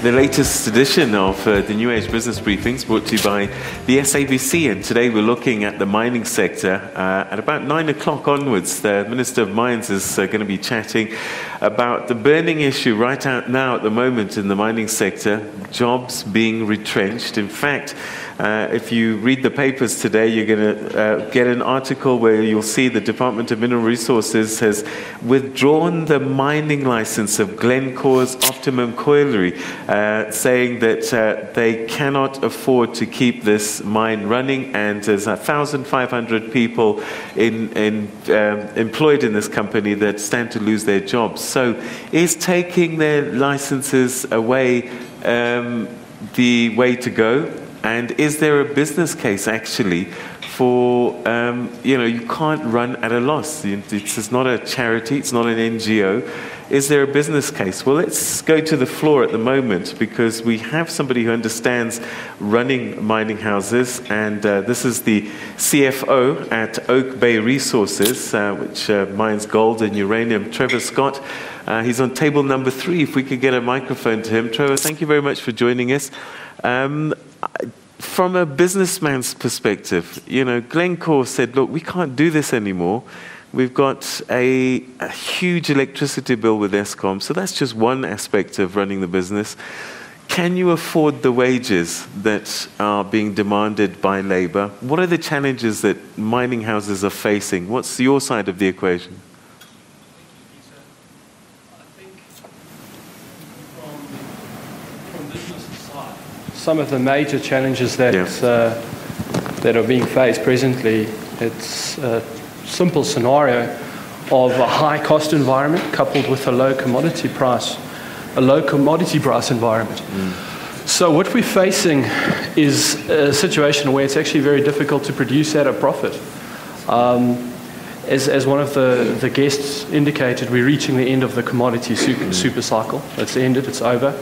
the latest edition of the New Age Business Briefings, brought to you by the SABC. And today we're looking at the mining sector. At about 9 o'clock onwards, the Minister of Mines is going to be chatting about the burning issue right out now at the moment in the mining sector, jobs being retrenched. In fact, if you read the papers today, you're going to get an article where you'll see the Department of Mineral Resources has withdrawn the mining license of Glencore's Optimum Colliery, saying that they cannot afford to keep this mine running, and there's 1,500 people employed in this company that stand to lose their jobs. So is taking their licenses away the way to go? And is there a business case actually for, you can't run at a loss. It's not a charity, it's not an NGO. Is there a business case? Well, let's go to the floor at the moment, because we have somebody who understands running mining houses, and this is the CFO at Oak Bay Resources, which mines gold and uranium, Trevor Scott. He's on table number 3. If we could get a microphone to him. Trevor, thank you very much for joining us. From a businessman's perspective, Glencore said, look, we can't do this anymore. We've got a huge electricity bill with Eskom, so that's just one aspect of running the business. Can you afford the wages that are being demanded by labor? What are the challenges that mining houses are facing? What's your side of the equation? Some of the major challenges that that are being faced presently, it's a simple scenario of a high cost environment coupled with a low commodity price environment. So what we're facing is a situation where it's actually very difficult to produce at a profit. As one of the guests indicated, we're reaching the end of the commodity super cycle. It's ended, it's over.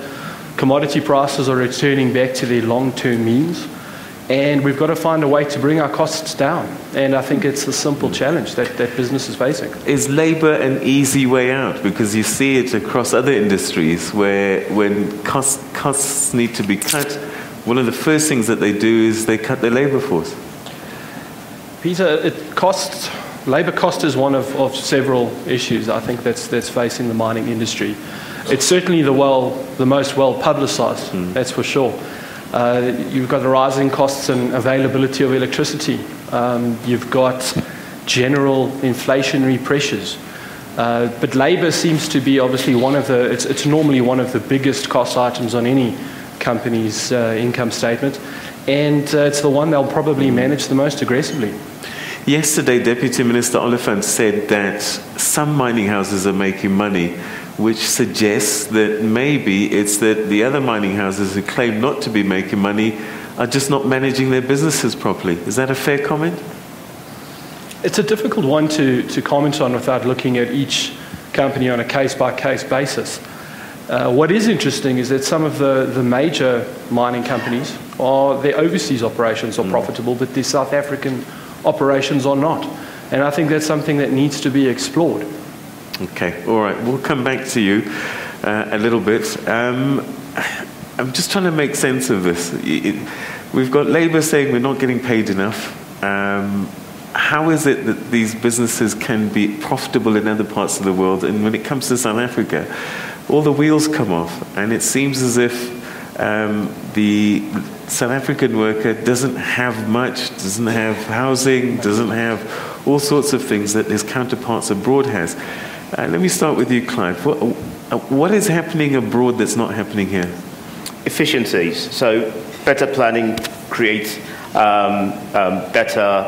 Commodity prices are returning back to their long-term means, and we've got to find a way to bring our costs down. And I think it's a simple challenge that business is facing. Is labour an easy way out? Because you see it across other industries where when costs need to be cut, one of the first things that they do is they cut their labour force. Peter, labour cost is one of several issues I think that's facing the mining industry. It's certainly the most well-publicised, that's for sure. You've got the rising costs and availability of electricity. You've got general inflationary pressures. But labour seems to be obviously it's normally one of the biggest cost items on any company's income statement. And it's the one they'll probably manage the most aggressively. Yesterday, Deputy Minister Oliphant said that some mining houses are making money, which suggests that maybe it's that the other mining houses who claim not to be making money are just not managing their businesses properly. Is that a fair comment? It's a difficult one to comment on without looking at each company on a case-by-case basis. What is interesting is that some of the major mining companies, their overseas operations are profitable, but their South African operations are not. And I think that's something that needs to be explored. Okay, all right. We'll come back to you a little bit. I'm just trying to make sense of this. We've got Labour saying we're not getting paid enough. How is it that these businesses can be profitable in other parts of the world, and when it comes to South Africa, all the wheels come off, and it seems as if the South African worker doesn't have much, doesn't have housing, doesn't have all sorts of things that his counterparts abroad has. Let me start with you, Clive. What is happening abroad that's not happening here? Efficiencies. So better planning creates better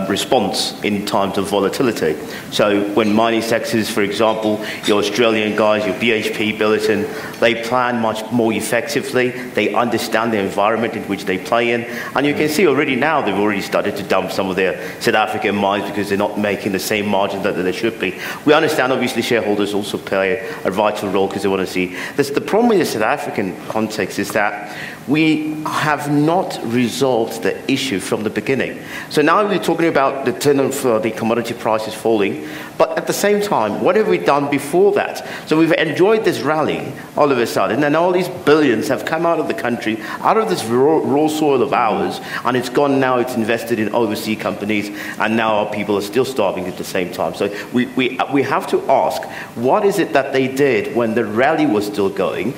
response in times of volatility. So when mining sectors, for example, your Australian guys, your BHP, Billiton, they plan much more effectively. They understand the environment in which they play in. And you can see already now they've already started to dump some of their South African mines because they're not making the same margin that they should be. We understand, obviously, shareholders also play a vital role because they want to see. The problem with the South African context is that we have not resolved the issue from the beginning. So now now we're talking about the turn of the commodity prices falling, but at the same time, what have we done before that? So we've enjoyed this rally all of a sudden, and all these billions have come out of the country, out of this raw soil of ours, and it's gone now, it's invested in overseas companies, and now our people are still starving at the same time. So we have to ask, what is it that they did when the rally was still going,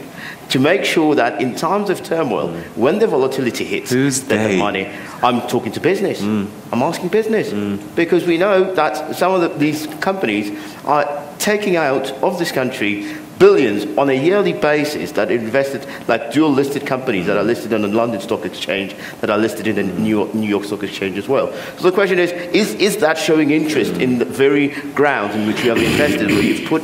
to make sure that in times of turmoil, when the volatility hits, then the money. I'm talking to business. I'm asking business. Because we know that some of these companies are taking out of this country billions on a yearly basis that are invested, like dual-listed companies that are listed on the London Stock Exchange, that are listed in the New York Stock Exchange as well. So the question is that showing interest in the very grounds in which you have invested, where you've put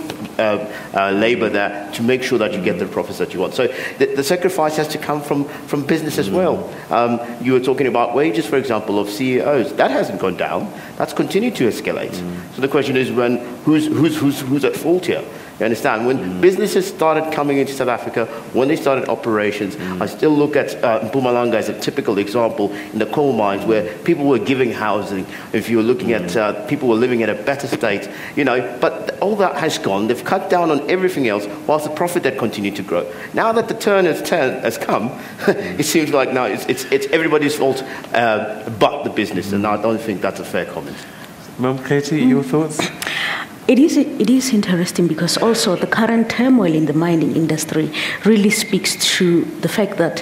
labor there to make sure that you get the profits that you want? So the sacrifice has to come from business as well. You were talking about wages, for example, of CEOs. That hasn't gone down. That's continued to escalate. So the question is, who's at fault here? You understand? When businesses started coming into South Africa, when they started operations, I still look at Mpumalanga as a typical example in the coal mines where people were giving housing. If you were looking at people were living in a better state, you know, but all that has gone. They've cut down on everything else whilst the profit had continued to grow. Now that the turn has come, it seems like now it's everybody's fault but the business, and I don't think that's a fair comment. Mamokgethi, your thoughts? It is interesting because also the current turmoil in the mining industry really speaks to the fact that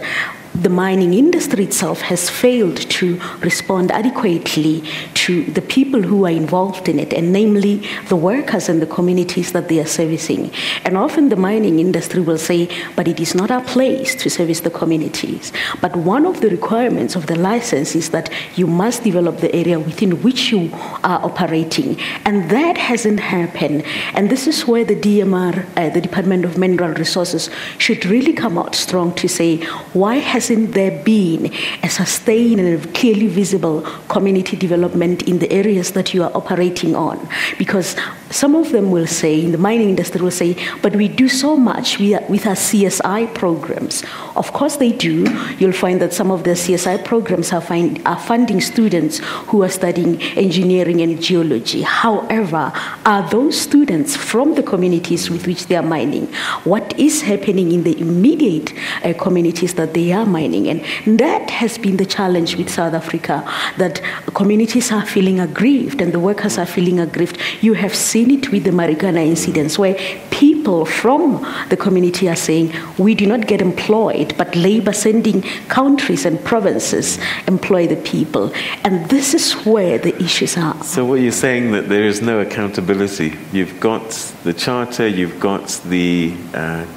the mining industry itself has failed to respond adequately to the people who are involved in it, and namely the workers and the communities that they are servicing. And often the mining industry will say, but it is not our place to service the communities. But one of the requirements of the license is that you must develop the area within which you are operating. And that hasn't happened. And this is where the DMR, the Department of Mineral Resources, should really come out strong to say, why hasn't there been a sustained and clearly visible community development in the areas that you are operating on? Because some of them will say, in the mining industry will say, but we do so much with our CSI programs. Of course they do. You'll find that some of the CSI programs are funding students who are studying engineering and geology. However, are those students from the communities with which they are mining? What is happening in the immediate communities that they are mining? And that has been the challenge with South Africa, that communities are feeling aggrieved and the workers are feeling aggrieved. You have seen it with the Marikana incidents, where people from the community are saying, we do not get employed, but labor sending countries and provinces employ the people. And this is where the issues are. So what you're saying, that there is no accountability. You've got the charter, you've got the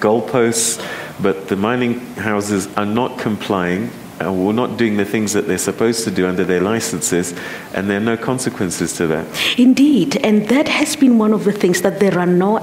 goalposts, but the mining houses are not complying, or not doing the things that they're supposed to do under their licenses, and there are no consequences to that. Indeed, and that has been one of the things, that there are no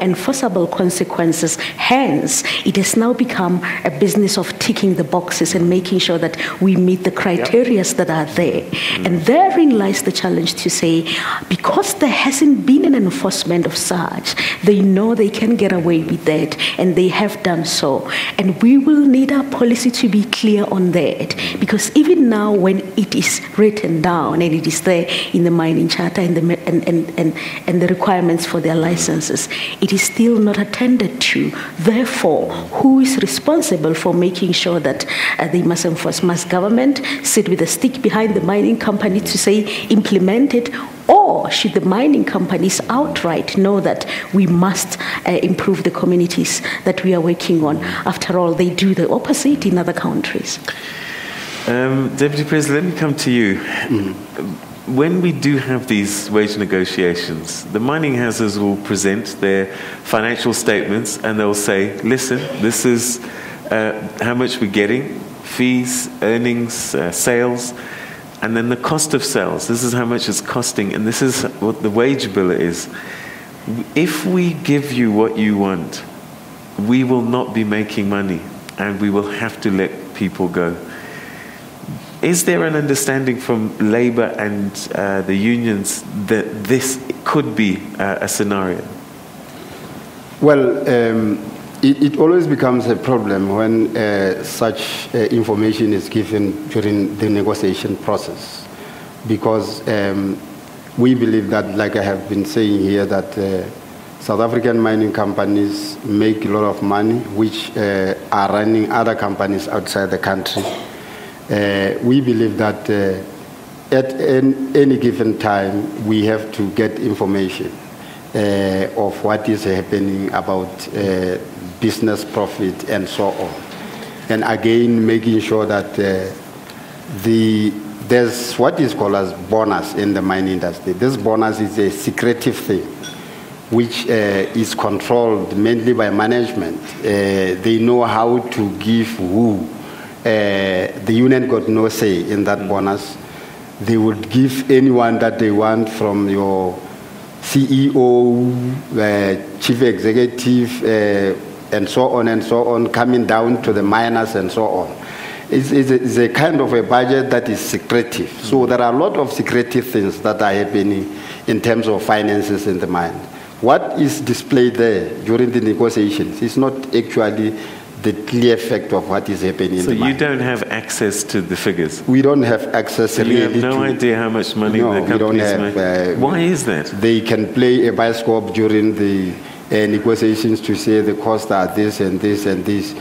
enforceable consequences. Hence, it has now become a business of ticking the boxes and making sure that we meet the criteria that are there. And therein lies the challenge to say, because there hasn't been an enforcement of such, they know they can get away with that, and they have done so. And we will need our policy to be clear on that, because even now when it is written down and it is there in the mining charter and the requirements for their licenses, it is still not attended to. Therefore, who is responsible for making sure that they must enforce? Must government sit with a stick behind the mining company to say implement it? Or should the mining companies outright know that we must improve the communities that we are working on? After all, they do the opposite in other countries. Deputy President, let me come to you. When we do have these wage negotiations, the mining houses will present their financial statements and they'll say, listen, this is how much we're getting, fees, earnings, sales, and then the cost of sales. This is how much it's costing, and this is what the wage bill is. If we give you what you want, we will not be making money, and we will have to let people go. Is there an understanding from labor and the unions that this could be a scenario? Well, it always becomes a problem when such information is given during the negotiation process. because we believe that, like I have been saying here, that South African mining companies make a lot of money, which are running other companies outside the country. We believe that at any given time, we have to get information of what is happening about business profit and so on. And again, making sure that there's what is called as bonus in the mining industry. This bonus is a secretive thing, which is controlled mainly by management. They know how to give who. The union got no say in that bonus. They would give anyone that they want, from your CEO, chief executive, and so on, coming down to the miners and so on. It's a kind of a budget that is secretive. So there are a lot of secretive things that are happening in terms of finances in the mine. What is displayed there during the negotiations is not actually the clear fact of what is happening in the mine. So you don't have access to the figures? We don't have access so really you have no idea how much money the companies make? Why is that? They can play a bioscope during the negotiations to say the costs are this and this and this.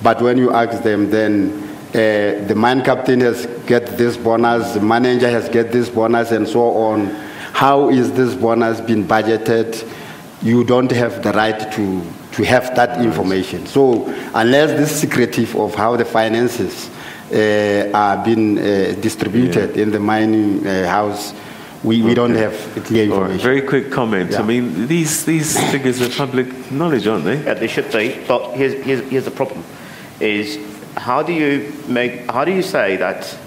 But when you ask them, then the mine captain has get this bonus, the manager has get this bonus, and so on. How is this bonus been budgeted? You don't have the right to have that information. So unless this secretive of how the finances are being distributed in the mining house, we don't have clear information. Right. Very quick comment. Yeah. I mean, these figures are public knowledge, aren't they? Yeah, they should be. But here's the problem: is how do you say that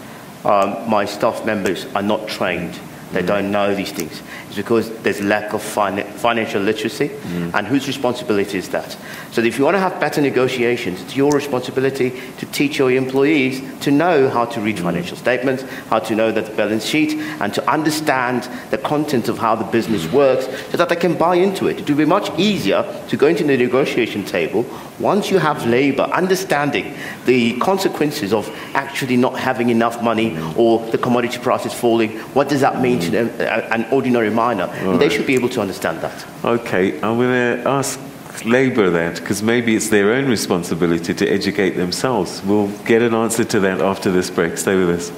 my staff members are not trained? They don't know these things. It's because there's lack of financial literacy. And whose responsibility is that? So if you want to have better negotiations, it's your responsibility to teach your employees to know how to read financial statements, how to know that the balance sheet, and to understand the content of how the business works, so that they can buy into it. It will be much easier to go into the negotiation table once you have labor understanding the consequences of actually not having enough money, or the commodity prices falling. What does that mean to an ordinary miner? And they should be able to understand that. Okay, I'm going to ask Labour that, because maybe it's their own responsibility to educate themselves. We'll get an answer to that after this break. Stay with us.